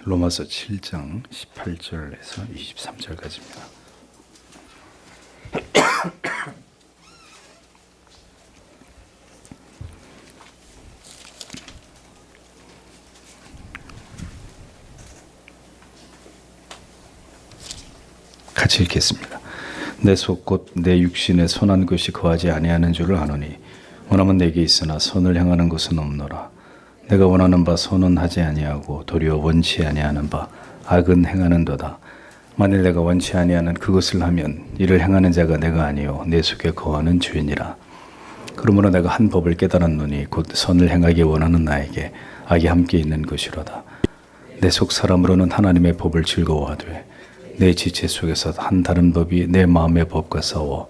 로마서 7장 18절에서 23절까지입니다. 같이 읽겠습니다. 내 속 곧 내 육신에 선한 것이 거하지 아니하는 줄을 아노니 원하면 내게 있으나 선을 행하는 것은 없노라. 내가 원하는 바 선은 하지 아니하고 도리어 원치 아니하는 바 악은 행하는도다. 만일 내가 원치 아니하는 그것을 하면 이를 행하는 자가 내가 아니요 내 속에 거하는 죄니라. 그러므로 내가 한 법을 깨달았노니 곧 선을 행하기 원하는 나에게 악이 함께 있는 것이로다. 내 속 사람으로는 하나님의 법을 즐거워하되 내 지체 속에서 한 다른 법이 내 마음의 법과 싸워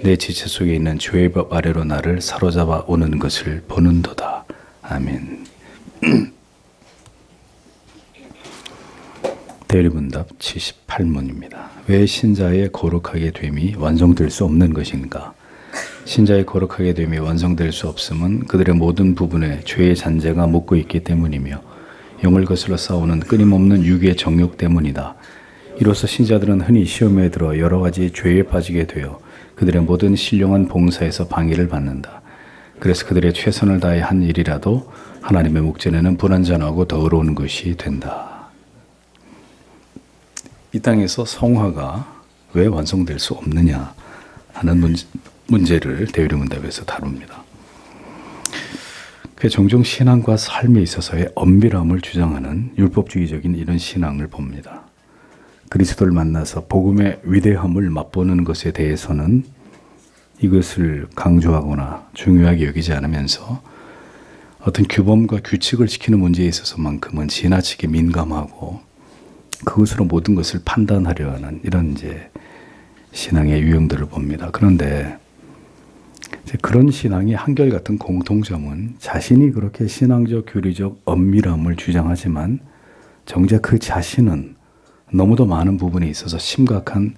내 지체 속에 있는 죄의 법 아래로 나를 사로잡아 오는 것을 보는도다. 아멘. 대리문답 78문입니다. 왜 신자의 거룩하게 됨이 완성될 수 없는 것인가? 신자의 거룩하게 됨이 완성될 수 없음은 그들의 모든 부분에 죄의 잔재가 묻고 있기 때문이며 영을 거슬러 싸우는 끊임없는 육의 정욕 때문이다. 이로써 신자들은 흔히 시험에 들어 여러 가지 죄에 빠지게 되어 그들의 모든 신령한 봉사에서 방해를 받는다. 그래서 그들의 최선을 다해 한 일이라도 하나님의 목전에는 불완전하고 더러운 것이 된다. 이 땅에서 성화가 왜 완성될 수 없느냐 하는 문제를 대유리문답에서 다룹니다. 종종 신앙과 삶에 있어서의 엄밀함을 주장하는 율법주의적인 이런 신앙을 봅니다. 그리스도를 만나서 복음의 위대함을 맛보는 것에 대해서는 이것을 강조하거나 중요하게 여기지 않으면서 어떤 규범과 규칙을 지키는 문제에 있어서만큼은 지나치게 민감하고 그것으로 모든 것을 판단하려 하는 이런 이제 신앙의 유형들을 봅니다. 그런데 그런 신앙의 한결같은 공통점은 자신이 그렇게 신앙적 교리적 엄밀함을 주장하지만 정작 그 자신은 너무도 많은 부분에 있어서 심각한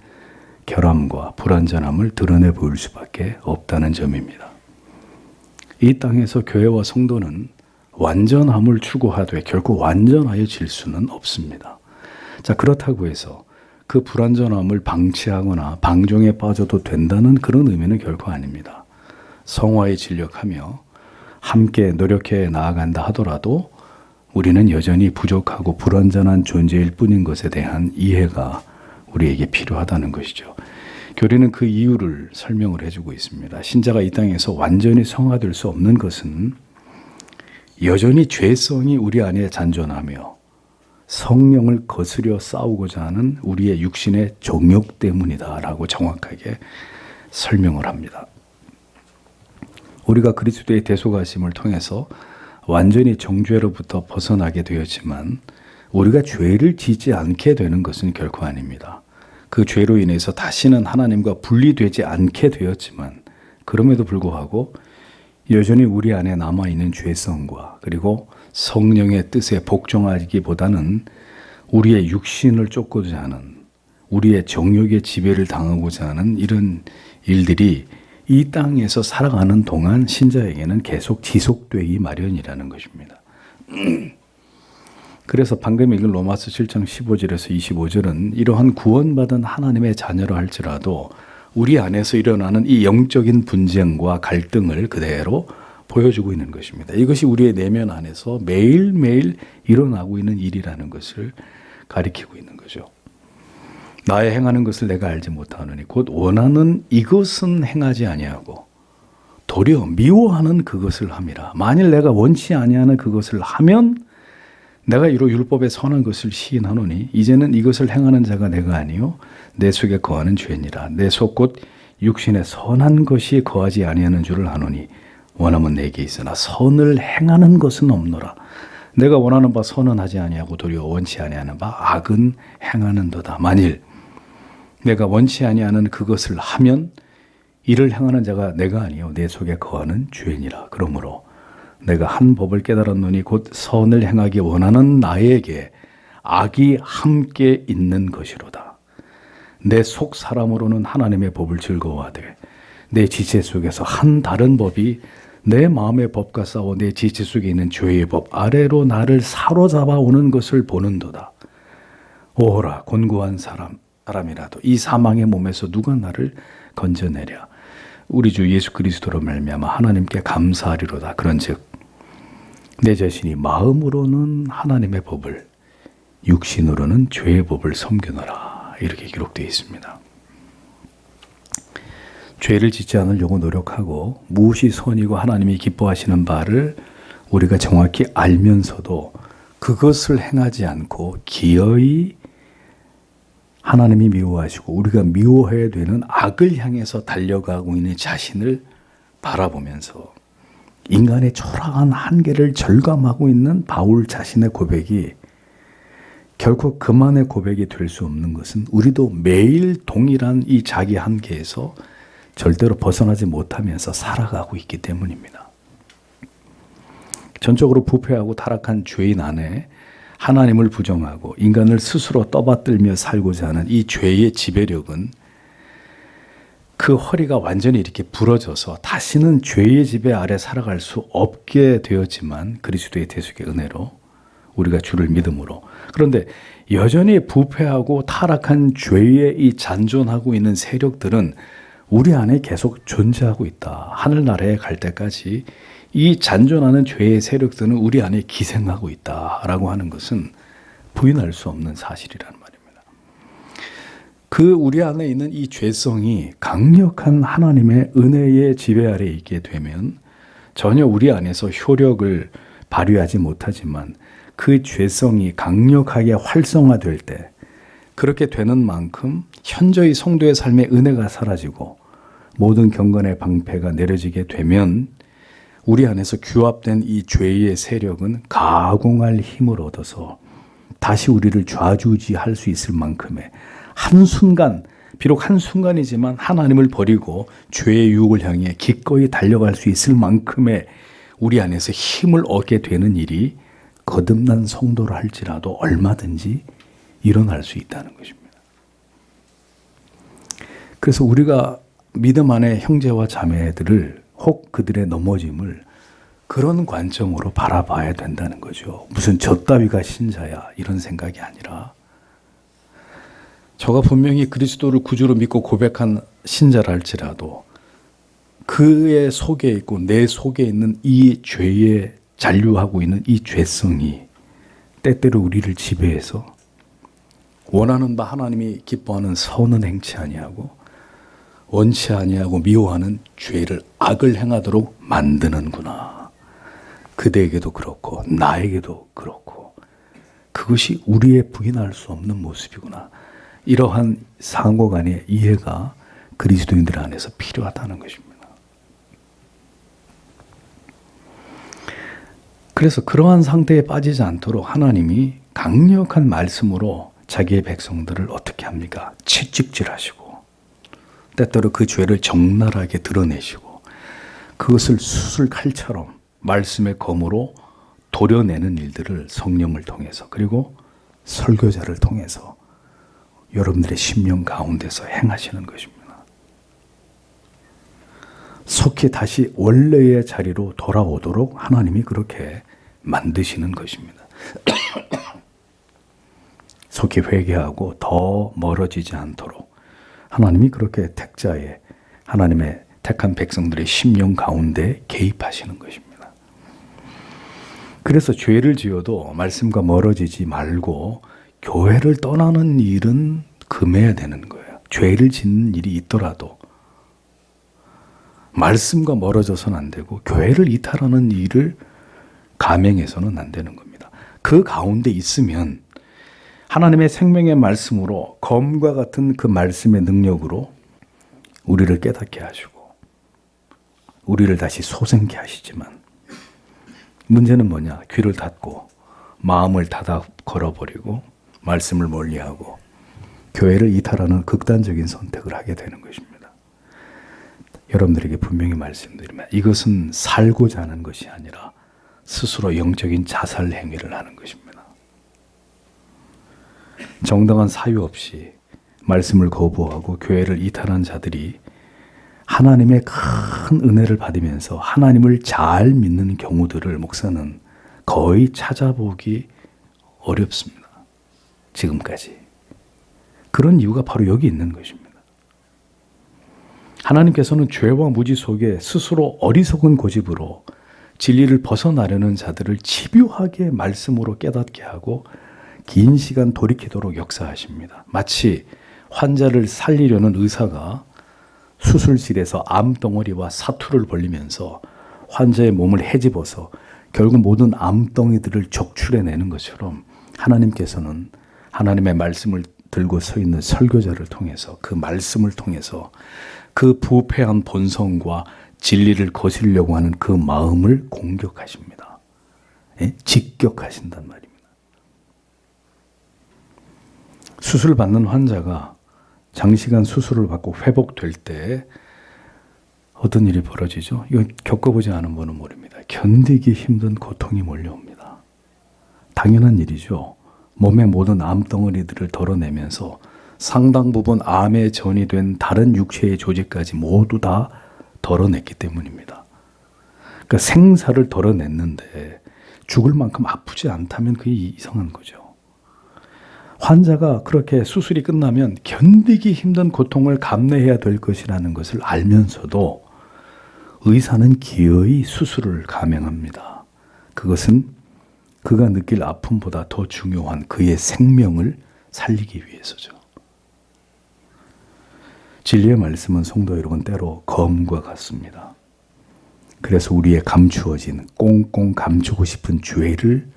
결함과 불완전함을 드러내 보일 수밖에 없다는 점입니다. 이 땅에서 교회와 성도는 완전함을 추구하되 결코 완전하여질 수는 없습니다. 자, 그렇다고 해서 그 불완전함을 방치하거나 방종에 빠져도 된다는 그런 의미는 결코 아닙니다. 성화에 진력하며 함께 노력해 나아간다 하더라도 우리는 여전히 부족하고 불완전한 존재일 뿐인 것에 대한 이해가 우리에게 필요하다는 것이죠. 교리는 그 이유를 설명을 해주고 있습니다. 신자가 이 땅에서 완전히 성화될 수 없는 것은 여전히 죄성이 우리 안에 잔존하며 성령을 거스려 싸우고자 하는 우리의 육신의 정욕 때문이다라고 정확하게 설명을 합니다. 우리가 그리스도의 대속하심을 통해서 완전히 정죄로부터 벗어나게 되었지만 우리가 죄를 짓지 않게 되는 것은 결코 아닙니다. 그 죄로 인해서 다시는 하나님과 분리되지 않게 되었지만 그럼에도 불구하고 여전히 우리 안에 남아있는 죄성과 그리고 성령의 뜻에 복종하기보다는 우리의 육신을 쫓고자 하는 우리의 정욕의 지배를 당하고자 하는 이런 일들이 이 땅에서 살아가는 동안 신자에게는 계속 지속되기 마련이라는 것입니다. 그래서 방금 읽은 로마서 7장 15절에서 25절은 이러한 구원받은 하나님의 자녀로 할지라도 우리 안에서 일어나는 이 영적인 분쟁과 갈등을 그대로 보여주고 있는 것입니다. 이것이 우리의 내면 안에서 매일매일 일어나고 있는 일이라는 것을 가리키고 있는 거죠. 나의 행하는 것을 내가 알지 못하노니 곧 원하는 이것은 행하지 아니하고 도리어 미워하는 그것을 함이라. 만일 내가 원치 아니하는 그것을 하면 내가 이로 율법에 선한 것을 시인하노니 이제는 이것을 행하는 자가 내가 아니요 내 속에 거하는 죄니라. 내 속 곧 육신에 선한 것이 거하지 아니하는 줄을 아노니 원하면 내게 있으나 선을 행하는 것은 없노라. 내가 원하는 바 선은 하지 아니하고 도리어 원치 아니하는 바 악은 행하는도다. 만일 내가 원치 아니하는 그것을 하면 이를 행하는 자가 내가 아니요 내 속에 거하는 죄니라. 그러므로 내가 한 법을 깨달았노니 곧 선을 행하기 원하는 나에게 악이 함께 있는 것이로다. 내 속 사람으로는 하나님의 법을 즐거워하되 내 지체 속에서 한 다른 법이 내 마음의 법과 싸워 내 지체 속에 있는 죄의 법 아래로 나를 사로잡아 오는 것을 보는도다. 오호라 곤고한 사람이라도 이 사망의 몸에서 누가 나를 건져내랴. 우리 주 예수 그리스도로 말미암아 하나님께 감사하리로다. 그런즉 내 자신이 마음으로는 하나님의 법을, 육신으로는 죄의 법을 섬기노라. 이렇게 기록되어 있습니다. 죄를 짓지 않으려고 노력하고 무엇이 선이고 하나님이 기뻐하시는 바를 우리가 정확히 알면서도 그것을 행하지 않고 기어이 하나님이 미워하시고 우리가 미워해야 되는 악을 향해서 달려가고 있는 자신을 바라보면서 인간의 초라한 한계를 절감하고 있는 바울 자신의 고백이 결코 그만의 고백이 될 수 없는 것은 우리도 매일 동일한 이 자기 한계에서 절대로 벗어나지 못하면서 살아가고 있기 때문입니다. 전적으로 부패하고 타락한 죄인 안에 하나님을 부정하고 인간을 스스로 떠받들며 살고자 하는 이 죄의 지배력은 그 허리가 완전히 이렇게 부러져서 다시는 죄의 지배 아래 살아갈 수 없게 되었지만 그리스도의 대속의 은혜로 우리가 주를 믿음으로. 그런데 여전히 부패하고 타락한 죄에 이 잔존하고 있는 세력들은 우리 안에 계속 존재하고 있다. 하늘나라에 갈 때까지 이 잔존하는 죄의 세력들은 우리 안에 기생하고 있다라고 하는 것은 부인할 수 없는 사실이라는 말입니다. 그 우리 안에 있는 이 죄성이 강력한 하나님의 은혜의 지배 아래 있게 되면 전혀 우리 안에서 효력을 발휘하지 못하지만 그 죄성이 강력하게 활성화될 때 그렇게 되는 만큼 현저히 성도의 삶의 은혜가 사라지고 모든 경건의 방패가 내려지게 되면 우리 안에서 규합된 이 죄의 세력은 가공할 힘을 얻어서 다시 우리를 좌지우지할 수 있을 만큼의 한순간, 비록 한순간이지만 하나님을 버리고 죄의 유혹을 향해 기꺼이 달려갈 수 있을 만큼의 우리 안에서 힘을 얻게 되는 일이 거듭난 성도라 할지라도 얼마든지 일어날 수 있다는 것입니다. 그래서 우리가 믿음 안의 형제와 자매들을 혹 그들의 넘어짐을 그런 관점으로 바라봐야 된다는 거죠. 무슨 저 따위가 신자야 이런 생각이 아니라 저가 분명히 그리스도를 구주로 믿고 고백한 신자라 할지라도 그의 속에 있고 내 속에 있는 이 죄에 잔류하고 있는 이 죄성이 때때로 우리를 지배해서 원하는 바 하나님이 기뻐하는 선은 행치 아니하고 원치 아니하고 미워하는 죄를 악을 행하도록 만드는구나. 그대에게도 그렇고 나에게도 그렇고 그것이 우리의 부인할 수 없는 모습이구나. 이러한 상호 간의 이해가 그리스도인들 안에서 필요하다는 것입니다. 그래서 그러한 상태에 빠지지 않도록 하나님이 강력한 말씀으로 자기의 백성들을 어떻게 합니까? 채찍질하시고 때때로 그 죄를 적나라하게 드러내시고 그것을 수술칼처럼 말씀의 검으로 도려내는 일들을 성령을 통해서 그리고 설교자를 통해서 여러분들의 심령 가운데서 행하시는 것입니다. 속히 다시 원래의 자리로 돌아오도록 하나님이 그렇게 만드시는 것입니다. 속히 회개하고 더 멀어지지 않도록 하나님이 그렇게 택자의 하나님의 택한 백성들의 심령 가운데 개입하시는 것입니다. 그래서 죄를 지어도 말씀과 멀어지지 말고 교회를 떠나는 일은 금해야 되는 거예요. 죄를 짓는 일이 있더라도 말씀과 멀어져서는 안 되고 교회를 이탈하는 일을 감행해서는 안 되는 겁니다. 그 가운데 있으면 하나님의 생명의 말씀으로 검과 같은 그 말씀의 능력으로 우리를 깨닫게 하시고 우리를 다시 소생케 하시지만 문제는 뭐냐? 귀를 닫고 마음을 닫아 걸어버리고 말씀을 멀리하고 교회를 이탈하는 극단적인 선택을 하게 되는 것입니다. 여러분들에게 분명히 말씀드리면 이것은 살고자 하는 것이 아니라 스스로 영적인 자살 행위를 하는 것입니다. 정당한 사유 없이 말씀을 거부하고 교회를 이탈한 자들이 하나님의 큰 은혜를 받으면서 하나님을 잘 믿는 경우들을 목사는 거의 찾아보기 어렵습니다. 지금까지. 그런 이유가 바로 여기 있는 것입니다. 하나님께서는 죄와 무지 속에 스스로 어리석은 고집으로 진리를 벗어나려는 자들을 집요하게 말씀으로 깨닫게 하고 긴 시간 돌이키도록 역사하십니다. 마치 환자를 살리려는 의사가 수술실에서 암덩어리와 사투를 벌리면서 환자의 몸을 헤집어서 결국 모든 암덩이들을 적출해내는 것처럼 하나님께서는 하나님의 말씀을 들고 서 있는 설교자를 통해서 그 말씀을 통해서 그 부패한 본성과 진리를 거스르려고 하는 그 마음을 공격하십니다. 예? 직격하신단 말입니다. 수술 받는 환자가 장시간 수술을 받고 회복될 때 어떤 일이 벌어지죠? 이거 겪어보지 않은 분은 모릅니다. 견디기 힘든 고통이 몰려옵니다. 당연한 일이죠. 몸의 모든 암덩어리들을 덜어내면서 상당 부분 암에 전이된 다른 육체의 조직까지 모두 다 덜어냈기 때문입니다. 그러니까 생사를 덜어냈는데 죽을 만큼 아프지 않다면 그게 이상한 거죠. 환자가 그렇게 수술이 끝나면 견디기 힘든 고통을 감내해야 될 것이라는 것을 알면서도 의사는 기어이 수술을 감행합니다. 그것은 그가 느낄 아픔보다 더 중요한 그의 생명을 살리기 위해서죠. 진리의 말씀은 성도 여러분 때로 검과 같습니다. 그래서 우리의 감추어진 꽁꽁 감추고 싶은 죄를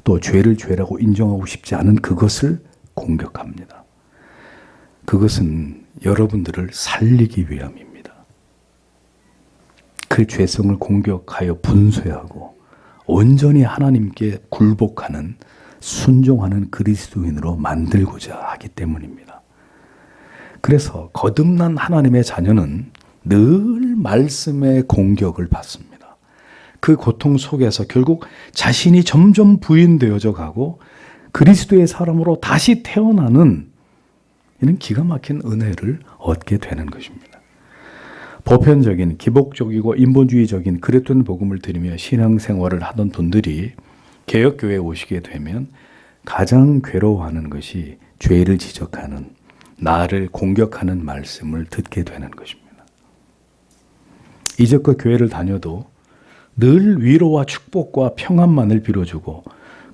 또 죄를 죄라고 인정하고 싶지 않은 그것을 공격합니다. 그것은 여러분들을 살리기 위함입니다. 그 죄성을 공격하여 분쇄하고 온전히 하나님께 굴복하는 순종하는 그리스도인으로 만들고자 하기 때문입니다. 그래서 거듭난 하나님의 자녀는 늘 말씀의 공격을 받습니다. 그 고통 속에서 결국 자신이 점점 부인되어져 가고 그리스도의 사람으로 다시 태어나는 이런 기가 막힌 은혜를 얻게 되는 것입니다. 보편적인 기복적이고 인본주의적인 그리스도인 복음을 들으며 신앙생활을 하던 분들이 개혁교회에 오시게 되면 가장 괴로워하는 것이 죄를 지적하는 나를 공격하는 말씀을 듣게 되는 것입니다. 이제껏 교회를 다녀도 늘 위로와 축복과 평안만을 빌어주고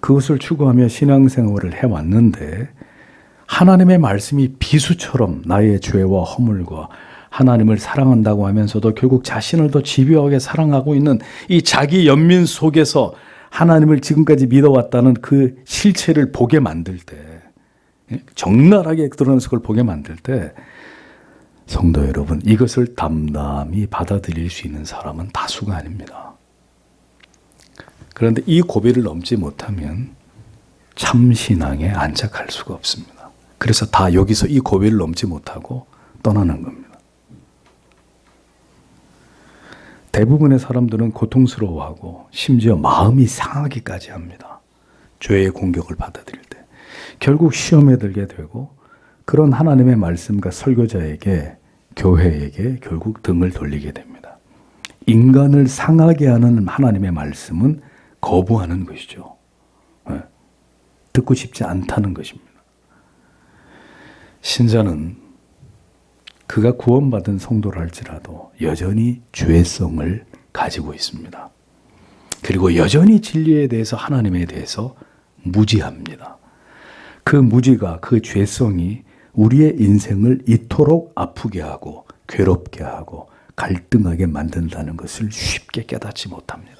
그것을 추구하며 신앙생활을 해왔는데 하나님의 말씀이 비수처럼 나의 죄와 허물과 하나님을 사랑한다고 하면서도 결국 자신을 더 집요하게 사랑하고 있는 이 자기 연민 속에서 하나님을 지금까지 믿어왔다는 그 실체를 보게 만들 때, 적나라하게 드러나서 그걸 보게 만들 때 성도 여러분, 이것을 담담히 받아들일 수 있는 사람은 다수가 아닙니다. 그런데 이 고비를 넘지 못하면 참 신앙에 안착할 수가 없습니다. 그래서 다 여기서 이 고비를 넘지 못하고 떠나는 겁니다. 대부분의 사람들은 고통스러워하고 심지어 마음이 상하기까지 합니다. 죄의 공격을 받아들일 때. 결국 시험에 들게 되고 그런 하나님의 말씀과 설교자에게, 교회에게 결국 등을 돌리게 됩니다. 인간을 상하게 하는 하나님의 말씀은 거부하는 것이죠. 듣고 싶지 않다는 것입니다. 신자는 그가 구원받은 성도라 할지라도 여전히 죄성을 가지고 있습니다. 그리고 여전히 진리에 대해서 하나님에 대해서 무지합니다. 그 무지가, 그 죄성이 우리의 인생을 이토록 아프게 하고 괴롭게 하고 갈등하게 만든다는 것을 쉽게 깨닫지 못합니다.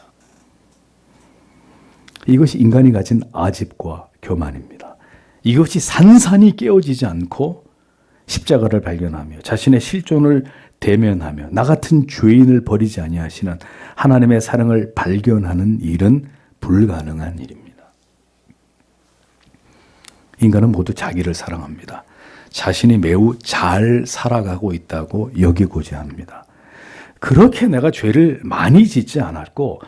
이것이 인간이 가진 아집과 교만입니다. 이것이 산산이 깨어지지 않고 십자가를 발견하며 자신의 실존을 대면하며 나 같은 죄인을 버리지 아니하시는 하나님의 사랑을 발견하는 일은 불가능한 일입니다. 인간은 모두 자기를 사랑합니다. 자신이 매우 잘 살아가고 있다고 여기고자 합니다. 그렇게 내가 죄를 많이 짓지 않았고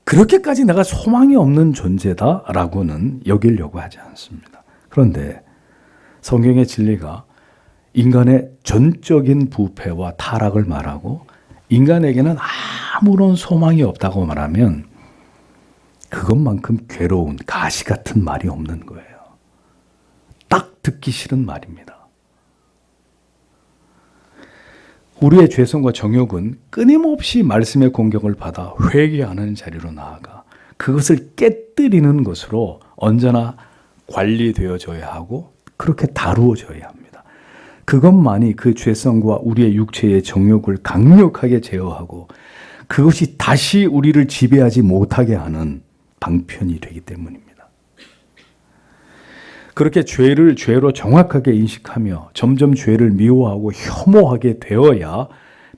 그렇게까지 내가 소망이 없는 존재다라고는 여기려고 하지 않습니다. 그런데 성경의 진리가 인간의 전적인 부패와 타락을 말하고 인간에게는 아무런 소망이 없다고 말하면 그것만큼 괴로운 가시 같은 말이 없는 거예요. 딱 듣기 싫은 말입니다. 우리의 죄성과 정욕은 끊임없이 말씀의 공격을 받아 회개하는 자리로 나아가 그것을 깨뜨리는 것으로 언제나 관리되어져야 하고 그렇게 다루어져야 합니다. 그것만이 그 죄성과 우리의 육체의 정욕을 강력하게 제어하고 그것이 다시 우리를 지배하지 못하게 하는 방편이 되기 때문입니다. 그렇게 죄를 죄로 정확하게 인식하며 점점 죄를 미워하고 혐오하게 되어야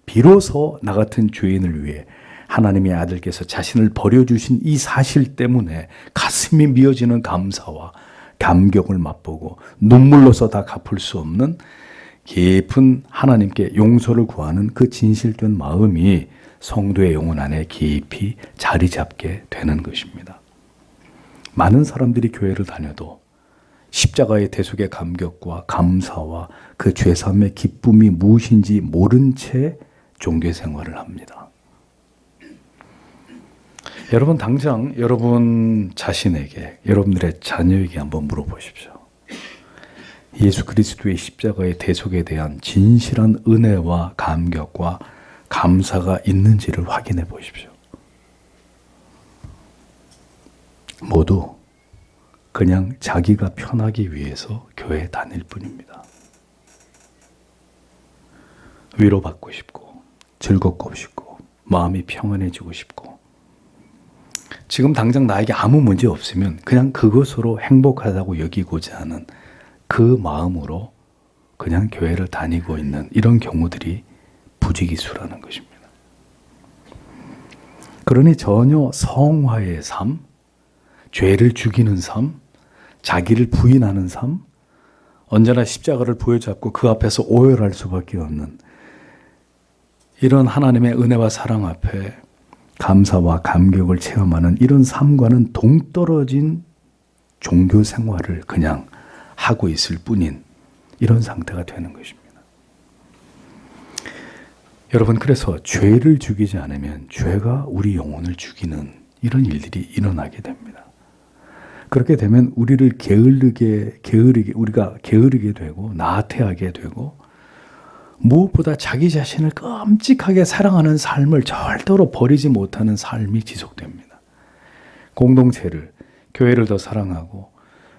비로소 나 같은 죄인을 위해 하나님의 아들께서 자신을 버려주신 이 사실 때문에 가슴이 미어지는 감사와 감격을 맛보고 눈물로서 다 갚을 수 없는 깊은 하나님께 용서를 구하는 그 진실된 마음이 성도의 영혼 안에 깊이 자리 잡게 되는 것입니다. 많은 사람들이 교회를 다녀도 십자가의 대속의 감격과 감사와 그 죄사함의 기쁨이 무엇인지 모른 채 종교 생활을 합니다. 여러분 당장 여러분 자신에게, 여러분들의 자녀에게 한번 물어보십시오. 예수 그리스도의 십자가의 대속에 대한 진실한 은혜와 감격과 감사가 있는지를 확인해 보십시오. 모두 그냥 자기가 편하기 위해서 교회에 다닐 뿐입니다. 위로받고 싶고 즐겁고 싶고 마음이 평안해지고 싶고 지금 당장 나에게 아무 문제 없으면 그냥 그것으로 행복하다고 여기고자 하는 그 마음으로 그냥 교회를 다니고 있는 이런 경우들이 부지기수라는 것입니다. 그러니 전혀 성화의 삶, 죄를 죽이는 삶, 자기를 부인하는 삶, 언제나 십자가를 부여잡고 그 앞에서 오열할 수밖에 없는 이런 하나님의 은혜와 사랑 앞에 감사와 감격을 체험하는 이런 삶과는 동떨어진 종교 생활을 그냥 하고 있을 뿐인 이런 상태가 되는 것입니다. 여러분, 그래서 죄를 죽이지 않으면 죄가 우리 영혼을 죽이는 이런 일들이 일어나게 됩니다. 그렇게 되면 우리를 우리가 게으르게 되고 나태하게 되고 무엇보다 자기 자신을 끔찍하게 사랑하는 삶을 절대로 버리지 못하는 삶이 지속됩니다. 공동체를, 교회를 더 사랑하고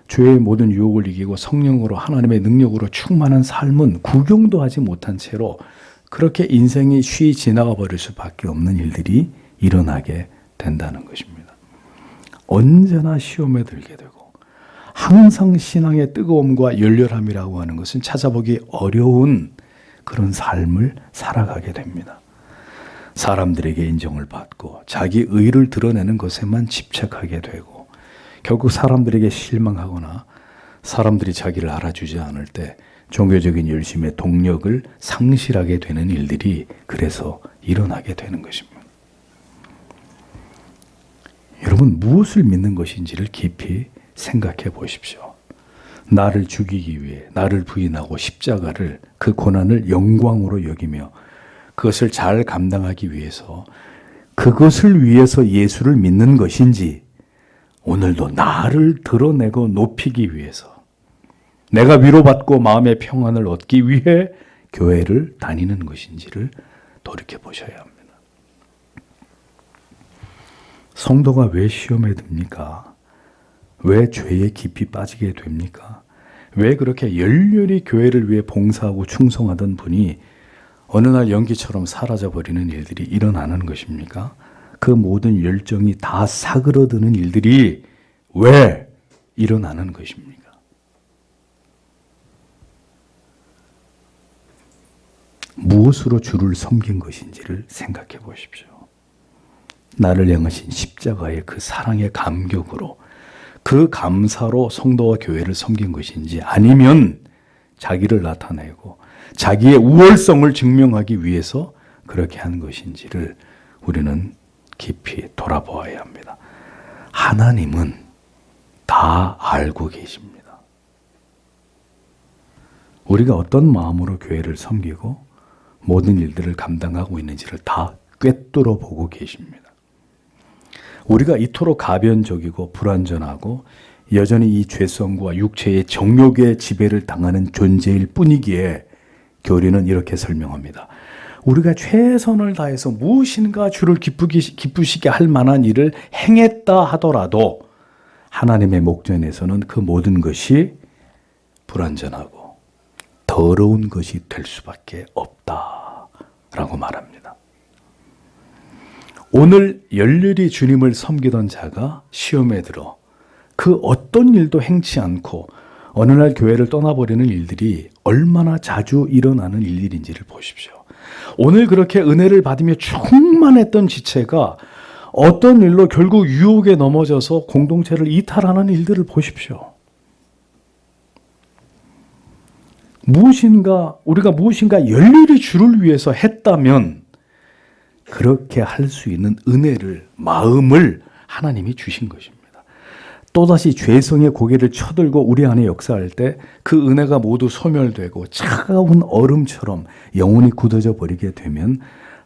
죄의 모든 유혹을 이기고 성령으로 하나님의 능력으로 충만한 삶은 구경도 하지 못한 채로 그렇게 인생이 쉬이 지나가 버릴 수밖에 없는 일들이 일어나게 된다는 것입니다. 언제나 시험에 들게 되고 항상 신앙의 뜨거움과 열렬함이라고 하는 것은 찾아보기 어려운 그런 삶을 살아가게 됩니다. 사람들에게 인정을 받고 자기 의를 드러내는 것에만 집착하게 되고 결국 사람들에게 실망하거나 사람들이 자기를 알아주지 않을 때 종교적인 열심의 동력을 상실하게 되는 일들이 그래서 일어나게 되는 것입니다. 여러분, 무엇을 믿는 것인지를 깊이 생각해 보십시오. 나를 죽이기 위해 나를 부인하고 십자가를, 그 고난을 영광으로 여기며 그것을 잘 감당하기 위해서, 그것을 위해서 예수를 믿는 것인지, 오늘도 나를 드러내고 높이기 위해서 내가 위로받고 마음의 평안을 얻기 위해 교회를 다니는 것인지를 돌이켜 보셔야 합니다. 성도가 왜 시험에 듭니까? 왜 죄에 깊이 빠지게 됩니까? 왜 그렇게 열렬히 교회를 위해 봉사하고 충성하던 분이 어느 날 연기처럼 사라져버리는 일들이 일어나는 것입니까? 그 모든 열정이 다 사그러드는 일들이 왜 일어나는 것입니까? 무엇으로 주를 섬긴 것인지를 생각해 보십시오. 나를 향하신 십자가의 그 사랑의 감격으로, 그 감사로 성도와 교회를 섬긴 것인지, 아니면 자기를 나타내고 자기의 우월성을 증명하기 위해서 그렇게 한 것인지를 우리는 깊이 돌아보아야 합니다. 하나님은 다 알고 계십니다. 우리가 어떤 마음으로 교회를 섬기고 모든 일들을 감당하고 있는지를 다 꿰뚫어 보고 계십니다. 우리가 이토록 가변적이고 불완전하고 여전히 이 죄성과 육체의 정욕의 지배를 당하는 존재일 뿐이기에 교리는 이렇게 설명합니다. 우리가 최선을 다해서 무엇인가 주를 기쁘시게 할 만한 일을 행했다 하더라도 하나님의 목전에서는 그 모든 것이 불완전하고 더러운 것이 될 수밖에 없다라고 말합니다. 오늘 열렬히 주님을 섬기던 자가 시험에 들어 그 어떤 일도 행치 않고 어느 날 교회를 떠나버리는 일들이 얼마나 자주 일어나는 일들인지를 보십시오. 오늘 그렇게 은혜를 받으며 충만했던 지체가 어떤 일로 결국 유혹에 넘어져서 공동체를 이탈하는 일들을 보십시오. 우리가 무엇인가 열렬히 주를 위해서 했다면 그렇게 할 수 있는 은혜를, 마음을 하나님이 주신 것입니다. 또다시 죄성의 고개를 쳐들고 우리 안에 역사할 때 그 은혜가 모두 소멸되고 차가운 얼음처럼 영혼이 굳어져 버리게 되면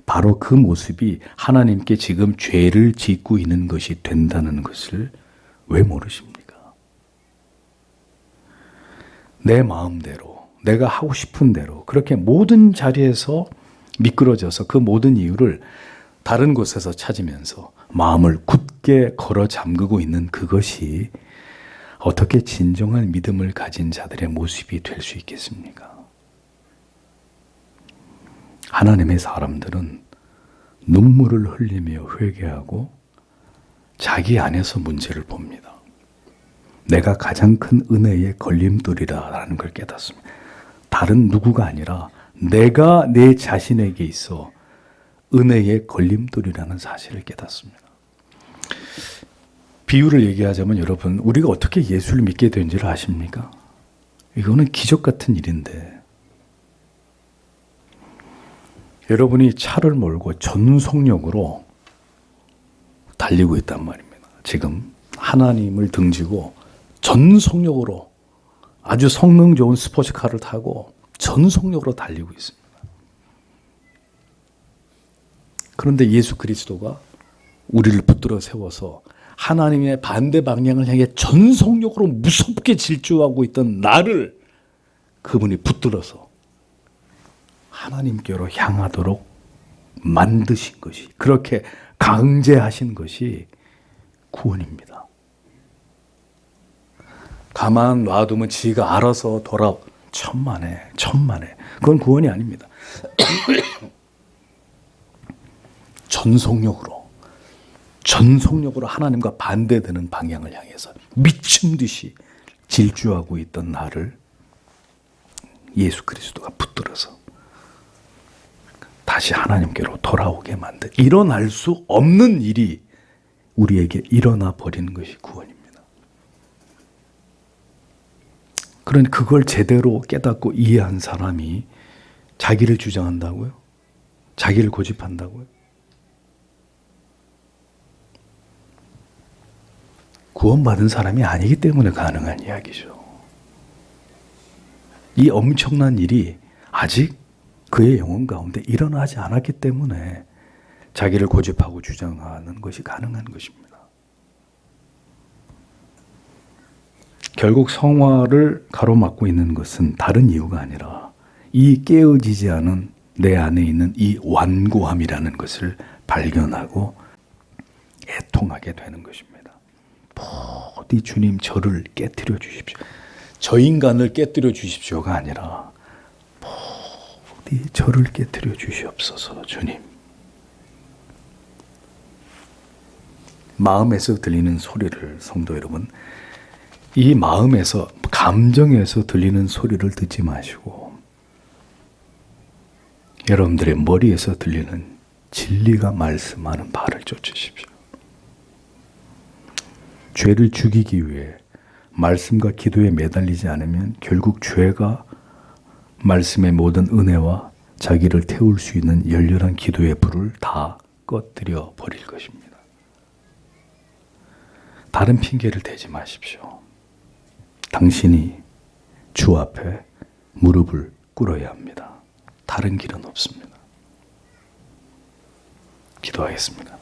바로 그 모습이 하나님께 지금 죄를 짓고 있는 것이 된다는 것을 왜 모르십니까? 내 마음대로, 내가 하고 싶은 대로 그렇게 모든 자리에서 미끄러져서 그 모든 이유를 다른 곳에서 찾으면서 마음을 굳게 걸어 잠그고 있는 그것이 어떻게 진정한 믿음을 가진 자들의 모습이 될 수 있겠습니까? 하나님의 사람들은 눈물을 흘리며 회개하고 자기 안에서 문제를 봅니다. 내가 가장 큰 은혜의 걸림돌이라는 걸 깨닫습니다. 다른 누구가 아니라 내가 내 자신에게 있어 은혜의 걸림돌이라는 사실을 깨닫습니다. 비유를 얘기하자면 여러분, 우리가 어떻게 예수를 믿게 된지를 아십니까? 이거는 기적 같은 일인데 여러분이 차를 몰고 전속력으로 달리고 있단 말입니다. 지금 하나님을 등지고 전속력으로 아주 성능 좋은 스포츠카를 타고 전속력으로 달리고 있습니다. 그런데 예수 그리스도가 우리를 붙들어 세워서 하나님의 반대 방향을 향해 전속력으로 무섭게 질주하고 있던 나를 그분이 붙들어서 하나님께로 향하도록 만드신 것이, 그렇게 강제하신 것이 구원입니다. 가만 놔두면 지가 알아서 천만에. 그건 구원이 아닙니다. 전속력으로 하나님과 반대되는 방향을 향해서 미친 듯이 질주하고 있던 나를 예수 그리스도가 붙들어서 다시 하나님께로 돌아오게 만든, 일어날 수 없는 일이 우리에게 일어나 버리는 것이 구원입니다. 그러니 그걸 제대로 깨닫고 이해한 사람이 자기를 주장한다고요? 자기를 고집한다고요? 구원받은 사람이 아니기 때문에 가능한 이야기죠. 이 엄청난 일이 아직 그의 영혼 가운데 일어나지 않았기 때문에 자기를 고집하고 주장하는 것이 가능한 것입니다. 결국 성화를 가로막고 있는 것은 다른 이유가 아니라 이 깨어지지 않은 내 안에 있는 이 완고함이라는 것을 발견하고 애통하게 되는 것입니다. 부디 주님 저를 깨뜨려 주십시오. 저 인간을 깨뜨려 주십시오가 아니라 부디 저를 깨뜨려 주시옵소서. 주님. 마음에서 들리는 소리를, 성도 여러분, 이 마음에서, 감정에서 들리는 소리를 듣지 마시고 여러분들의 머리에서 들리는 진리가 말씀하는 바를 쫓으십시오. 죄를 죽이기 위해 말씀과 기도에 매달리지 않으면 결국 죄가 말씀의 모든 은혜와 자기를 태울 수 있는 열렬한 기도의 불을 다 꺼뜨려 버릴 것입니다. 다른 핑계를 대지 마십시오. 당신이 주 앞에 무릎을 꿇어야 합니다. 다른 길은 없습니다. 기도하겠습니다.